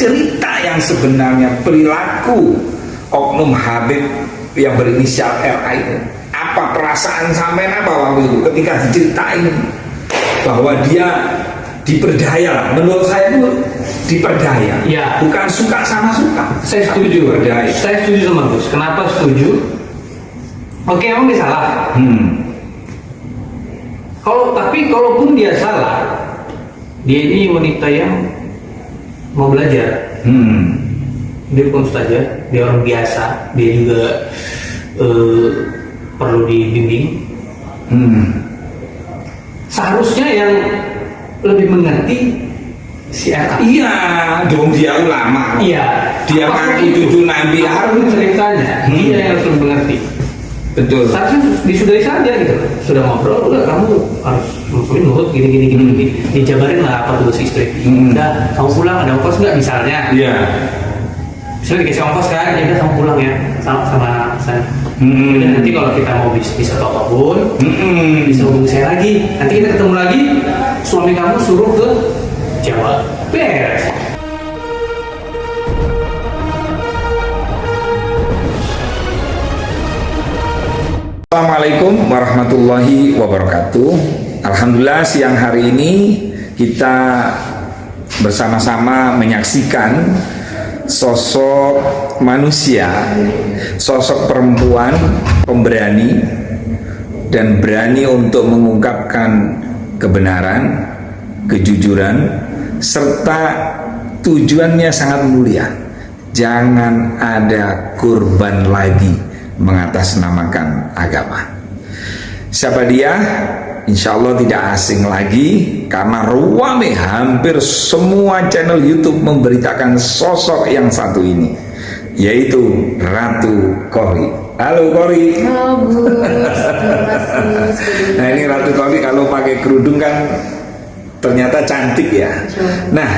cerita yang sebenarnya perilaku oknum Habib yang berinisial RA itu. Apa perasaan sampean apa waktu itu ketika diceritain bahwa dia diperdaya? Menurut saya itu diperdaya, ya. Bukan suka sama suka. Saya setuju, saya setuju sama Gus. Kenapa setuju? Oke, emang dia salah. Tapi kalaupun dia salah, dia ini wanita yang mau belajar. Dia bukan ustazah, dia orang biasa, dia juga perlu dibimbing. Seharusnya yang lebih mengerti si RA. Iya, dong dia ulama. Iya. Dia ngaku cucu Nabi Harun ceritanya. Dia yang harus mengerti. Betul. Seharusnya disudahi saja gitu. Sudah ngobrol, udah kamu harus nurut gini. Dijabarin lah apa tugas istri. Udah, kamu pulang ada ongkos nggak misalnya? Iya. Misalnya dikasih ongkos kan, ya udah kamu pulang ya sama saya. Dan nanti kalau kita mau bisnis atau apapun, bisa hubungi saya lagi. Nanti kita ketemu lagi. Suami kamu suruh ke Jawa. Beres. Assalamualaikum warahmatullahi wabarakatuh. Alhamdulillah siang hari ini kita bersama-sama menyaksikan sosok manusia, sosok perempuan pemberani dan berani untuk mengungkapkan kebenaran, kejujuran, serta tujuannya sangat mulia. Jangan ada kurban lagi mengatasnamakan agama. Siapa dia? Insya Allah tidak asing lagi, karena ruame hampir semua channel YouTube memberitakan sosok yang satu ini, yaitu Ratu Qory. Halo Qory. Halo Gus, terima kasih. Nah ini Ratu Qory kalau pakai kerudung kan ternyata cantik ya. Nah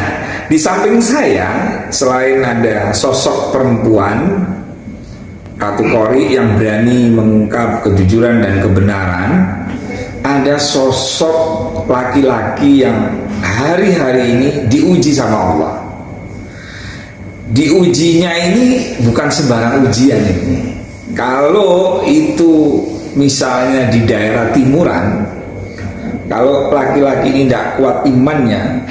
di samping saya selain ada sosok perempuan Ratu Qory yang berani mengungkap kejujuran dan kebenaran, ada sosok laki-laki yang hari-hari ini diuji sama Allah. Diujinya ini bukan sembarang ujian ini. Kalau itu misalnya di daerah timuran, kalau laki-laki ini tidak kuat imannya,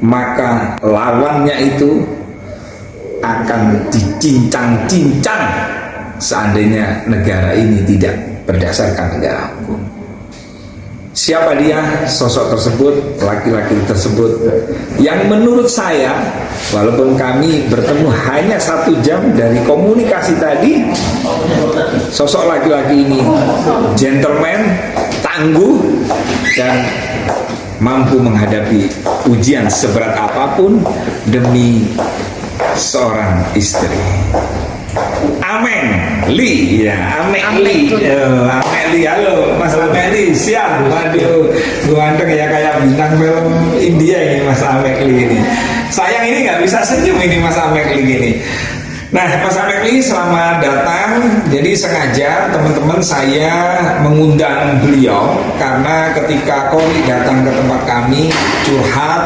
maka lawannya itu akan dicincang-cincang seandainya negara ini tidak berdasarkan negara hukum. Siapa dia? Sosok tersebut, laki-laki tersebut yang menurut saya, walaupun kami bertemu hanya 1 jam dari komunikasi tadi, sosok laki-laki ini gentleman, tangguh, dan mampu menghadapi ujian seberat apapun demi seorang istri. Amekli, ya Amekli, Amekli, halo Mas Amekli, siap, waduh, ganteng ya kayak bintang film India ini Mas Amekli ini. Sayang ini nggak bisa senyum ini Mas Amekli ini. Nah Mas Amekli selamat datang. Jadi sengaja teman-teman saya mengundang beliau karena ketika Qory datang ke tempat kami curhat,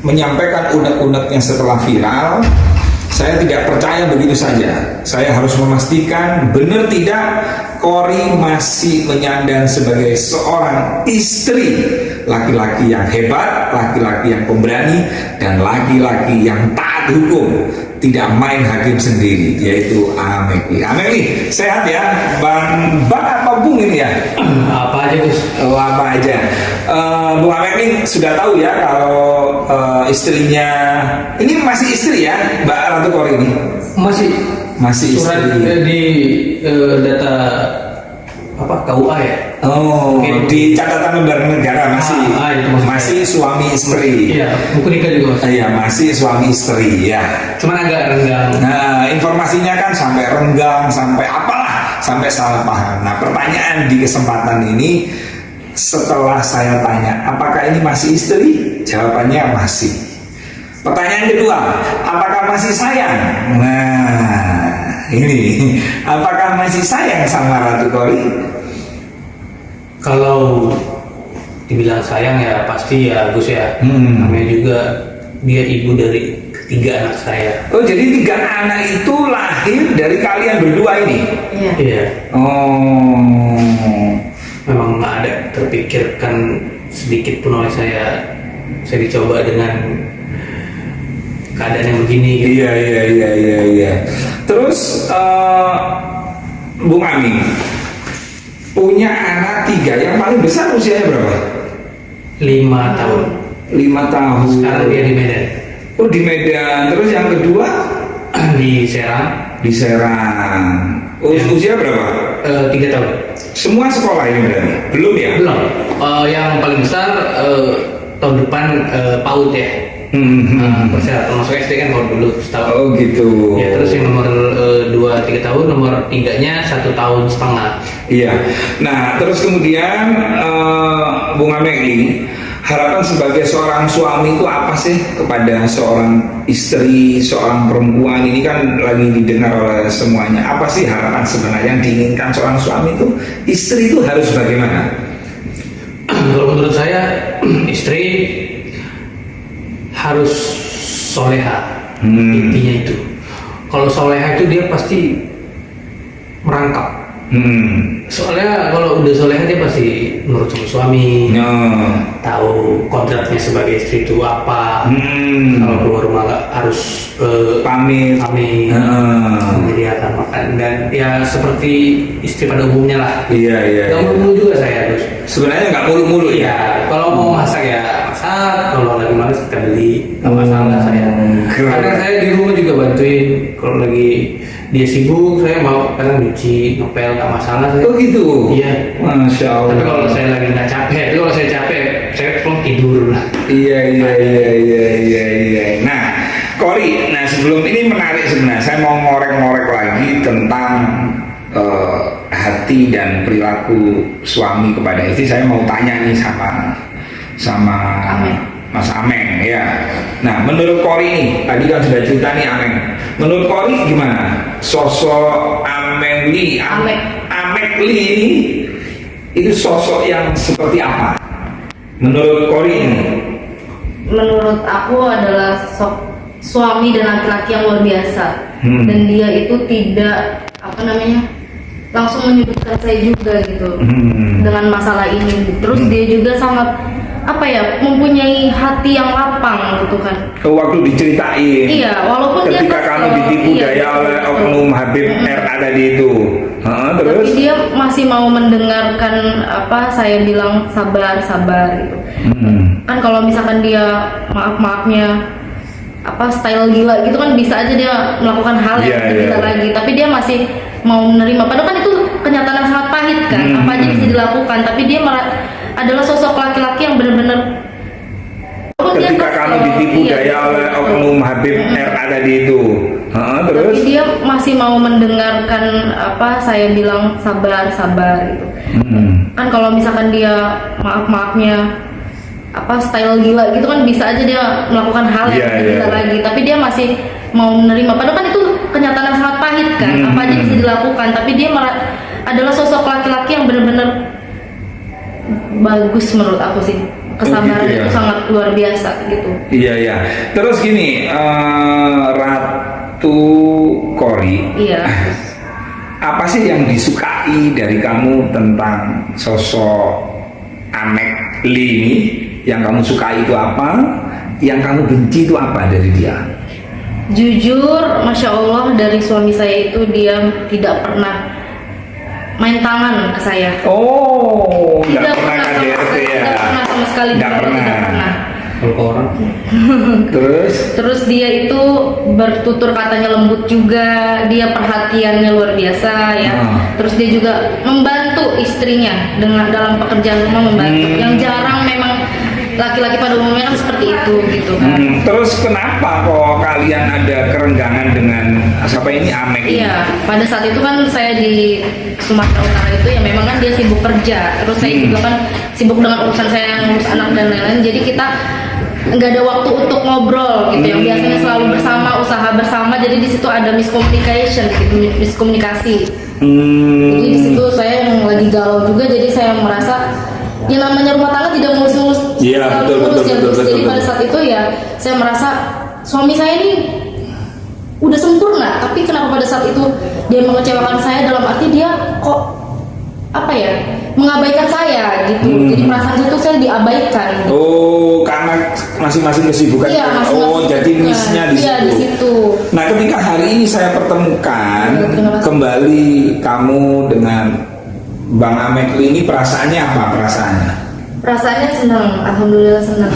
menyampaikan unek-uneknya setelah viral, saya tidak percaya begitu saja. Saya harus memastikan benar tidak Qory masih menyandang sebagai seorang istri, laki-laki yang hebat, laki-laki yang pemberani, dan laki-laki yang taat hukum, tidak main hakim sendiri, yaitu Amekli. Amekli, sehat ya? Bang apa Bung ini ya? Apa aja Gus? Oh, apa aja. Bu Amekli sudah tahu ya kalau istrinya ini masih istri ya, Mbak Ratu Qory ini? Masih surat istri. di data apa KUA ya? Oh, di catatan lembar negara masih itu masih suami istri. Iya, buku nikah juga Mas. Iya, masih suami istri ya. Cuman agak renggang. Nah, informasinya kan sampai renggang, sampai apalah, sampai salah paham. Nah, pertanyaan di kesempatan ini, setelah saya tanya, apakah ini masih istri? Jawabannya masih. Pertanyaan kedua, apakah masih sayang? Nah, ini, apakah masih sayang sama Ratu Qory? Kalau dibilang sayang ya pasti ya Gus ya. Namanya juga dia ibu dari ketiga anak saya. Oh, jadi 3 anak itu lahir dari kalian berdua ini? Iya. Iya. Oh. Memang nggak ada terpikirkan sedikit pun oleh saya dicoba dengan keadaan yang begini gitu. Iya. Terus Bung Aming punya anak 3, yang paling besar usianya berapa? 5 tahun. 5 tahun. Sekarang dia di Medan. Oh, di Medan. Terus yang kedua Di Serang. di Serang. Ya. Usia berapa? 3 tahun. Semua sekolah ini berarti? Belum ya? Belum. Yang paling besar tahun depan PAUD ya. Persiapan masuk SD kan kalau dulu setahun. Oh gitu. Ya, terus yang nomor 2-3 tahun, nomor 3-nya 1,5 tahun. Iya. Nah, terus kemudian Bung Amekli, harapan sebagai seorang suami itu apa sih kepada seorang istri, seorang perempuan? Ini kan lagi didengar oleh semuanya. Apa sih harapan sebenarnya yang diinginkan seorang suami itu? Istri itu harus bagaimana? Kalau menurut saya, istri harus soleha. Intinya itu. Kalau soleha itu dia pasti merangkap. Soalnya kalau udah soleha dia pasti nurut sama suami, tahu kodratnya sebagai istri itu apa. Kalau keluar rumah nggak harus Pamit. menyediakan makan, dan ya seperti istri pada umumnya lah. Iya. Nggak mulu juga saya terus. Sebenarnya nggak mulu-mulu ya. Iya, kalau mau masak ya masak, kalau lagi malas kita beli, nggak masalah saya. Kadang saya di rumah juga bantuin, kalau lagi dia sibuk saya mau kadang nyuci, ngepel, nggak masalah saya. Oh gitu. Iya. Masya Allah. Tapi kalau saya lagi nggak capek, tapi kalau saya capek, saya pulang tidur lah. Iya. Nah, Kori, nah sebelum ini menarik sebenarnya, saya mau ngorek-ngorek lagi tentang hati dan perilaku suami kepada istri. Saya mau tanya nih sama Ameng. Mas Ameng ya. Nah, menurut Kori nih, tadi kan sudah cerita nih Ameng. Menurut Kori gimana? Sosok Amekli ini itu sosok yang seperti apa? Menurut Kori ini? Menurut aku adalah suami dan laki-laki yang luar biasa. Dan dia itu tidak langsung menyudutkan saya juga gitu dengan masalah ini. Terus dia juga sangat mempunyai hati yang lapang gitu kan. Waktu diceritain, Iya, walaupun dia ketika kesel, kamu ditipu iya, daya oleh betul. oknum Habib RA tadi itu, Tapi terus dia masih mau mendengarkan saya bilang sabar gitu. Kan kalau misalkan dia maafnya style gila gitu kan bisa aja dia melakukan hal yang gila lagi, tapi dia masih mau menerima. Padahal kan itu kenyataan yang sangat pahit kan, apa aja bisa dilakukan, tapi dia adalah sosok laki-laki yang benar-benar ketika kamu ditipu daya oleh oknum Habib RA tadi itu, terus tapi dia masih mau mendengarkan saya bilang sabar gitu. Kan kalau misalkan dia maafnya style gila gitu kan bisa aja dia melakukan hal yang gila lagi, tapi dia masih mau menerima. Padahal kan itu kenyataan yang sangat pahit kan, apa aja bisa dilakukan, tapi dia adalah sosok laki-laki yang benar-benar bagus menurut aku sih. Kesabaran itu sangat luar biasa gitu. Iya. Terus gini, Ratu Kori. Iya. Apa sih yang disukai dari kamu tentang sosok Amekli ini? Yang kamu sukai itu apa? Yang kamu benci itu apa dari dia? Jujur, Masya Allah, dari suami saya itu dia tidak pernah main tangan ke saya. Oh, nggak pernah KDRT ya? Tidak pernah sama sekali. Nggak pernah. Kalau ke orang, Terus dia itu bertutur katanya lembut juga, dia perhatiannya luar biasa ya. Terus dia juga membantu istrinya dalam pekerjaan rumah, membantu. Yang jarang memang laki-laki pada umumnya kan seperti itu gitu kan. Terus kenapa kok kalian ada kerenggangan dengan siapa ini Amek? Iya, pada saat itu kan saya di Sumatera Utara itu ya memang kan dia sibuk kerja, terus saya juga kan sibuk dengan urusan saya, ngurus anak dan lain-lain. Jadi kita nggak ada waktu untuk ngobrol gitu, yang biasanya selalu bersama, usaha bersama. Jadi di situ ada miscommunication gitu, miskomunikasi. Jadi di situ saya yang lagi galau juga, jadi saya merasa yang namanya rumah tangga tidak mulus-mulus. Iya, betul. Jadi pada saat itu ya saya merasa suami saya ini udah sempurna, tapi kenapa pada saat itu dia mengecewakan saya, dalam arti dia kok apa ya, mengabaikan saya gitu. Jadi perasaan itu saya diabaikan. Oh, karena masing-masing kesibukan. Iya, oh, jadi miss-nya di situ. Iya, di situ. Nah, ketika hari ini saya pertemukan kembali kamu dengan Bang Amekli ini, perasaannya apa perasaannya? Perasaannya senang, alhamdulillah senang.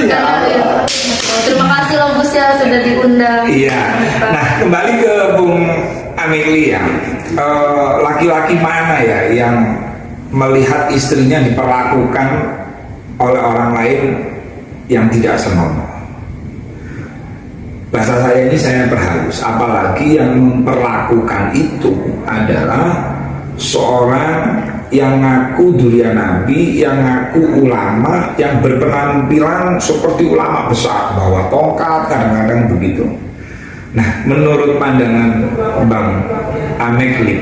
Ya. Terima kasih loh Gus ya sudah diundang. Iya. Nah, kembali ke Bung Amekli ya. Laki-laki mana ya yang melihat istrinya diperlakukan oleh orang lain yang tidak senonoh? Bahasa saya ini saya perhalus, apalagi yang memperlakukan itu adalah seorang yang ngaku durian Nabi, yang ngaku ulama, yang berpenampilan seperti ulama besar, bawa tongkat, kadang-kadang begitu. Nah, menurut pandangan Bang Amekli,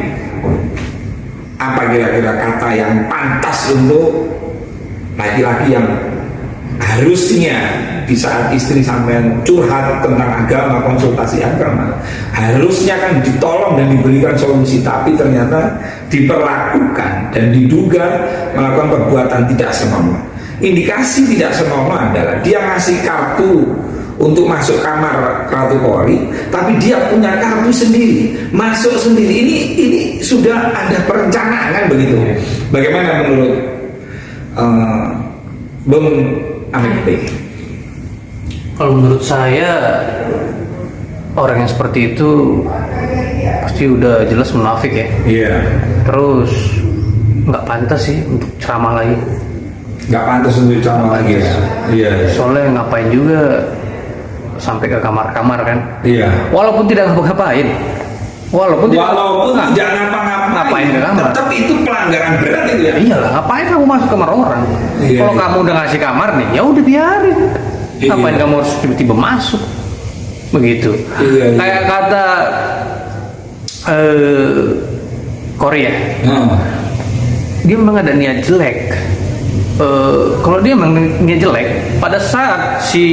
apa kira-kira kata yang pantas untuk laki-laki yang harusnya di saat istri sampean curhat tentang agama, konsultasi agama, harusnya kan ditolong dan diberikan solusi, tapi ternyata diperlakukan dan diduga melakukan perbuatan tidak senonoh. Indikasi tidak senonoh adalah dia ngasih kartu untuk masuk kamar Ratu Kori, tapi dia punya kartu sendiri, masuk sendiri. Ini sudah ada perencanaan begitu. Bagaimana menurut Bung Amekli? Kalau menurut saya orang yang seperti itu pasti udah jelas munafik ya. Iya. Terus nggak pantas sih untuk ceramah lagi. Nggak pantas untuk ceramah lagi ya. Iya. Soalnya ngapain juga sampai ke kamar-kamar kan? Iya. Walaupun tidak ngapa-ngapain. Walaupun tidak ngapa-ngapain, ngapain ke kamar? tetap itu pelanggaran berat itu ya. Iyalah, ngapain kamu masuk kamar orang? Iya, Kalau iya. kamu udah ngasih kamar nih, ya udah biarin. Iya. Ngapain kamu harus tiba-tiba masuk? Begitu. Iya, iya. Kayak kata Korea, dia memang ada niat jelek. Kalau dia memang niat jelek, pada saat si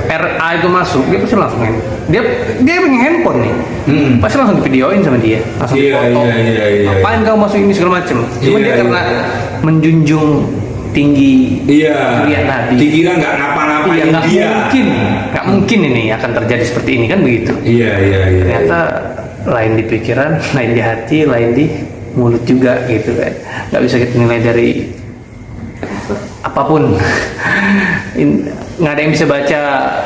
RA itu masuk, dia pasti langsung dia punya handphone nih, pasti langsung divideoin sama dia, langsung foto. Iya. Ngapain kamu masuk ini segala macem? Cuma Iya, dia iya. karena menjunjung tinggi durian Nabi. Dikira nggak ngapa-ngapain Iya, dia. nggak mungkin ini akan terjadi seperti ini kan begitu. Iya. Ternyata lain di pikiran, lain di hati, lain di mulut juga gitu kan. Nggak bisa kita nilai dari apapun. Nggak ada yang bisa baca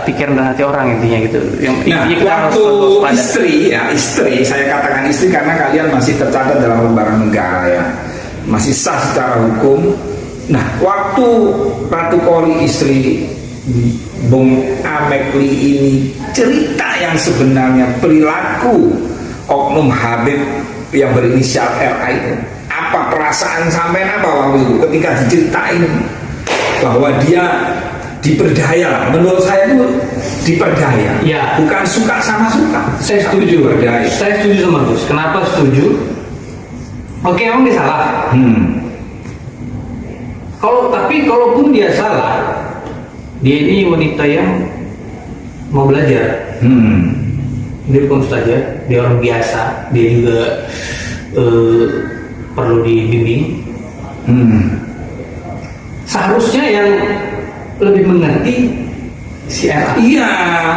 pikiran dan hati orang intinya gitu. Yang Nah, intinya kita harus waktu waspada. istri, saya katakan istri karena kalian masih tercatat dalam lembaran negara ya, masih sah secara hukum. Nah, waktu Ratu Kori istri Bung Amekli ini cerita yang sebenarnya perilaku oknum Habib yang berinisial RA itu, apa perasaan sampean apa waktu itu ketika diceritain bahwa dia diperdaya? Menurut saya itu diperdaya, Ya. bukan suka sama suka. Saya tapi setuju. diperdaya. Saya setuju sama Gus. Kenapa setuju? Oke, emang dia salah. Tapi kalaupun dia salah, dia ini wanita yang mau belajar. Dia bukan ustazah, dia orang biasa, dia juga perlu dibimbing. Seharusnya yang lebih mengerti si RA. Iya,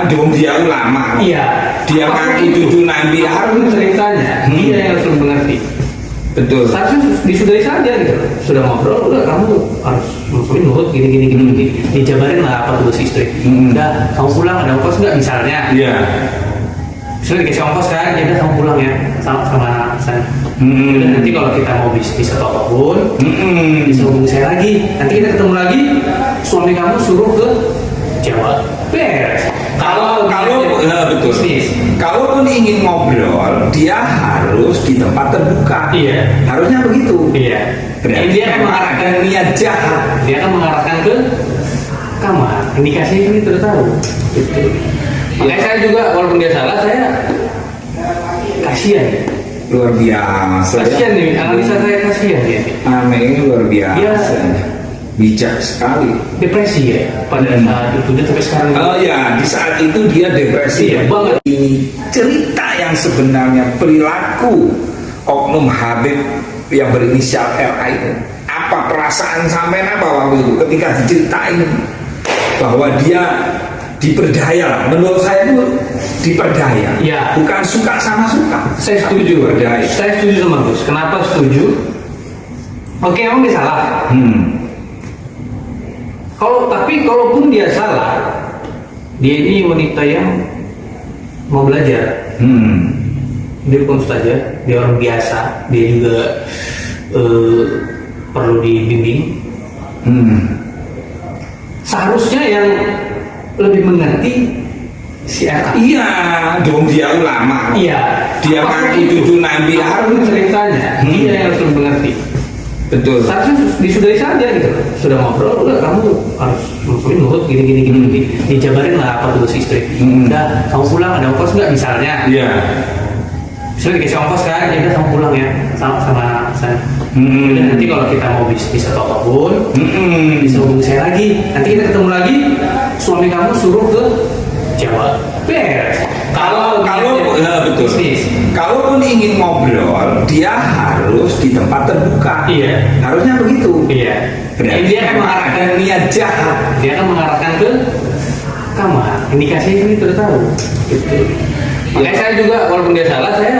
dong dia ulama. Iya. Dia Apapun ngaku cucu Nabi. apapun ceritanya, dia yang harus lebih mengerti. Betul. Seharusnya disudahi saja gitu. Sudah ngobrol, udah kamu harus musuhin nurut gini. Dijabarin lah apa tugas istri. Udah, kamu pulang ada ongkos nggak misalnya? Iya. Misalnya dikasih ongkos kan, ya udah kamu pulang ya sama saya. Udah, nanti kalau kita mau bisnis atau apapun, bisa hubungi saya lagi. Nanti kita ketemu lagi, suami kamu suruh ke Jawa. Beres. Kalau betul. Bisnis. Kalaupun ingin ngobrol, dia harus di tempat terbuka. Iya. Harusnya begitu. Iya. Berarti Dia akan memang mengarahkan ada niat jahat. Dia akan mengarahkan ke kamar. Indikasi ini sudah tahu. Gitu. Makanya saya juga walaupun dia salah, saya kasihan. Luar biasa. Kasihan nih, analisa saya kasihan dia. Aneh ini luar biasa. Dia bijak sekali. Depresi ya pada saat itu, dia sampai sekarang. Oh ya, di saat itu dia depresi. Iya, banget. Ini cerita yang sebenarnya perilaku oknum Habib yang berinisial RA itu. Apa perasaan sampean apa waktu itu ketika diceritain bahwa dia diperdaya? Menurut saya itu diperdaya. Ya. Bukan suka sama suka. Saya setuju. Diperdaya. Saya setuju sama Gus. Kenapa setuju? Oke, emang dia salah. Tapi kalaupun dia salah, dia ini wanita yang mau belajar. Dia bukan ustazah, dia orang biasa, dia juga perlu dibimbing. Seharusnya yang lebih mengerti si RA. Iya, dong dia ulama. Iya. Dia ngaku cucu Nabi Harun ceritanya, dia yang harus lebih mengerti. Betul. Seharusnya disudahi saja gitu. Sudah ngobrol, udah kamu harus nurut gini. Dijabarin lah apa tugas istri. Udah, kamu pulang ada ongkos nggak misalnya? Iya. Misalnya dikasih ongkos kan, ya udah kamu pulang ya sama saya. Udah, nanti kalau kita mau bisnis atau apapun, bisa hubungi saya lagi. Nanti kita ketemu lagi. Suami kamu suruh ke Jawa. Beres. Kalau ya, betul. Bisnis. Kalaupun ingin ngobrol, dia harus di tempat terbuka. Iya. Harusnya begitu. Iya. Berarti Dia akan mengarahkan ada niat jahat. Dia akan mengarahkan ke kamar. Indikasinya ini sudah tahu. Gitu. Makanya saya juga walaupun dia salah, saya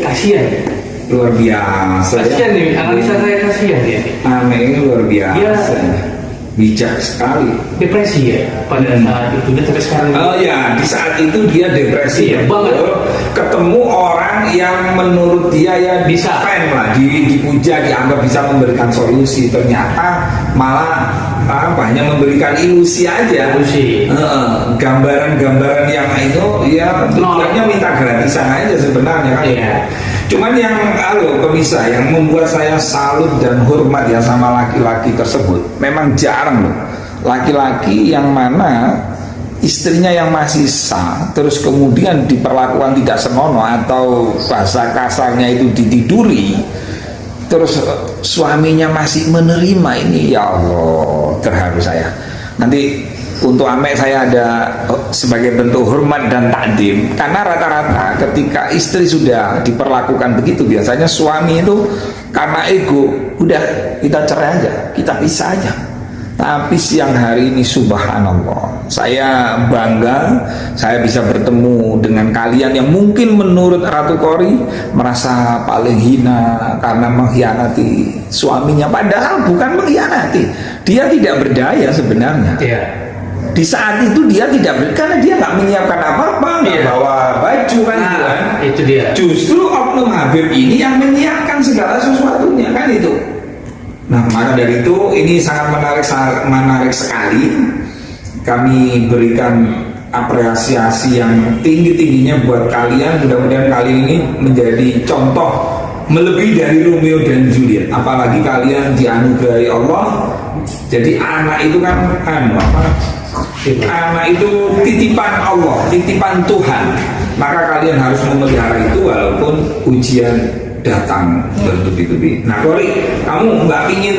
kasihan. Luar biasa. Kasihan nih, analisa saya kasihan dia. Aneh ini luar biasa. Bijak sekali. Depresi ya pada saat itu, dia sampai sekarang. Oh ya, di saat itu dia depresi. Iya, banget. Ketemu orang yang menurut dia ya Bisa. fan lah, dipuja, dianggap bisa memberikan solusi. Ternyata malah hanya memberikan ilusi aja. Ilusi. Gambaran-gambaran yang itu ya tujuannya minta gratisan aja sebenarnya kan. Iya. Cuman yang pemisah yang membuat saya salut dan hormat ya sama laki-laki tersebut, memang jarang loh laki-laki yang mana istrinya yang masih sah terus kemudian diperlakukan tidak senonoh atau bahasa kasarnya itu ditiduri, terus suaminya masih menerima. Ini ya Allah, terharu saya. Nanti untuk Amek saya ada sebagai bentuk hormat dan takdim, karena rata-rata ketika istri sudah diperlakukan begitu, biasanya suami itu karena ego, udah kita cerai aja, kita pisah aja. Tapi siang hari ini subhanallah, saya bangga saya bisa bertemu dengan kalian yang mungkin menurut Ratu Kori merasa paling hina karena mengkhianati suaminya, padahal bukan mengkhianati, dia tidak berdaya sebenarnya. Iya. Di saat itu dia tidak, karena dia nggak menyiapkan apa-apa, nggak bawa baju kan, itu dia. Justru oknum Habib ini yang menyiapkan segala sesuatunya kan itu. Nah maka dari itu ini sangat menarik sekali. Kami berikan apresiasi yang tinggi-tingginya buat kalian. Mudah-mudahan kali ini menjadi contoh melebihi dari Romeo dan Juliet. Apalagi kalian dianugerahi Allah. Jadi anak itu kan anak itu titipan Allah, titipan Tuhan. Maka kalian harus memelihara itu walaupun ujian datang bertubi-tubi. Nah Kori, kamu nggak ingin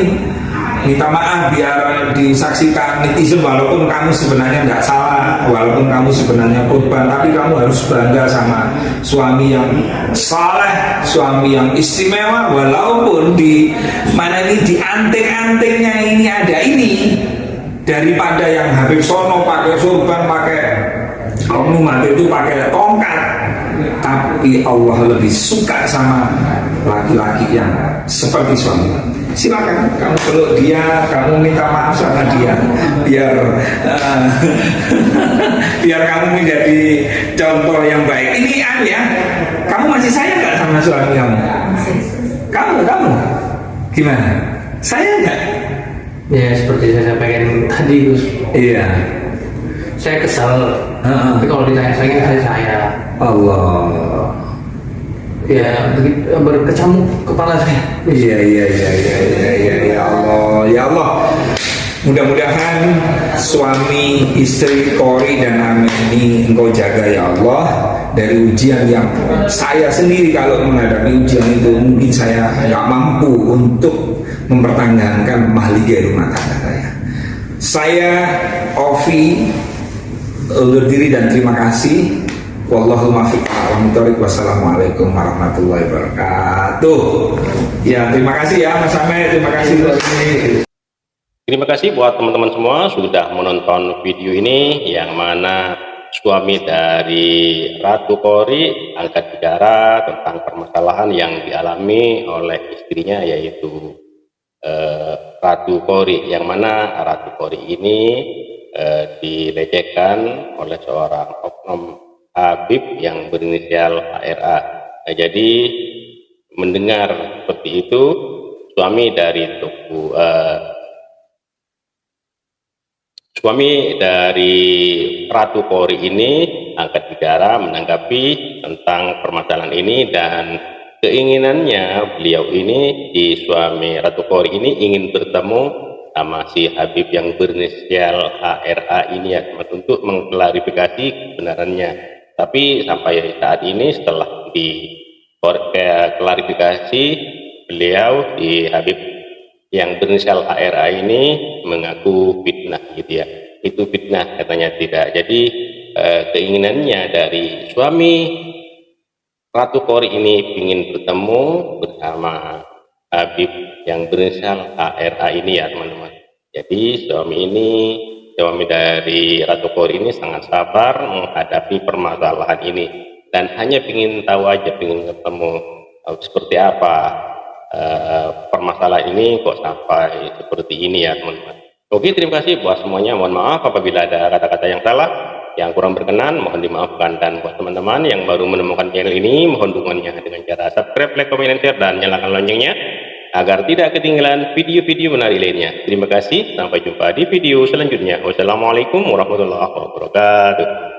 minta maaf biar disaksikan netizen walaupun kamu sebenarnya nggak salah, walaupun kamu sebenarnya korban, tapi kamu harus bangga sama suami yang saleh, suami yang istimewa, walaupun di mana ini di anting-antingnya ini ada ini, daripada yang Habib Sono pakai sorban, pakai oknum Habib itu pakai tongkat. Tapi Allah lebih suka sama laki-laki yang seperti suami. Silakan kamu peluk dia, kamu minta maaf sama dia, biar kamu menjadi contoh yang baik. Ini ya, kamu masih sayang nggak sama suami kamu? Kamu gimana? Sayang nggak? Ya seperti saya sampaikan tadi Gus. Iya. Saya kesal. Tapi kalau ditanya saya Allah. Ya berkecamuk kepala saya. Iya ya Allah. Mudah-mudahan suami istri Kori dan Amin ini engkau jaga ya Allah dari ujian yang saya sendiri kalau menghadapi ujian itu mungkin saya nggak mampu untuk mempertahankan mahligai rumah tangga saya. Saya Ovi undur diri dan terima kasih. Wallahul muwaffiq wassalamualaikum warahmatullahi wabarakatuh. Ya, terima kasih ya Mas Amet, terima kasih. Terima kasih buat teman-teman semua sudah menonton video ini, yang mana suami dari Ratu Kori angkat bicara tentang permasalahan yang dialami oleh istrinya, yaitu Ratu Kori, yang mana Ratu Kori ini dilecehkan oleh seorang oknum Habib yang berinisial HRA. Nah, jadi mendengar seperti itu, suami dari Ratu Kori ini angkat bicara menanggapi tentang permasalahan ini, dan keinginannya beliau ini, di suami Ratu Kori ini, ingin bertemu sama si Habib yang berinisial HRA ini ya, untuk mengklarifikasi kebenarannya. Tapi sampai saat ini setelah diklarifikasi, beliau di Habib yang berinisial HRA ini mengaku fitnah gitu ya. Itu fitnah katanya, tidak. Jadi keinginannya dari suami Ratu Kori ini ingin bertemu bersama Habib yang berinisial HRA ini ya teman-teman. Jadi suami dari Ratu Kori ini sangat sabar menghadapi permasalahan ini, dan hanya ingin tahu aja, ingin ketemu seperti apa permasalahan ini kok sampai seperti ini ya teman-teman. Oke, terima kasih buat semuanya. Mohon maaf apabila ada kata-kata yang salah, yang kurang berkenan, mohon dimaafkan. Dan buat teman-teman yang baru menemukan channel ini, mohon dukungannya dengan cara subscribe, like, comment, dan share, dan nyalakan loncengnya agar tidak ketinggalan video-video menarik lainnya. Terima kasih, sampai jumpa di video selanjutnya. Wassalamualaikum warahmatullahi wabarakatuh.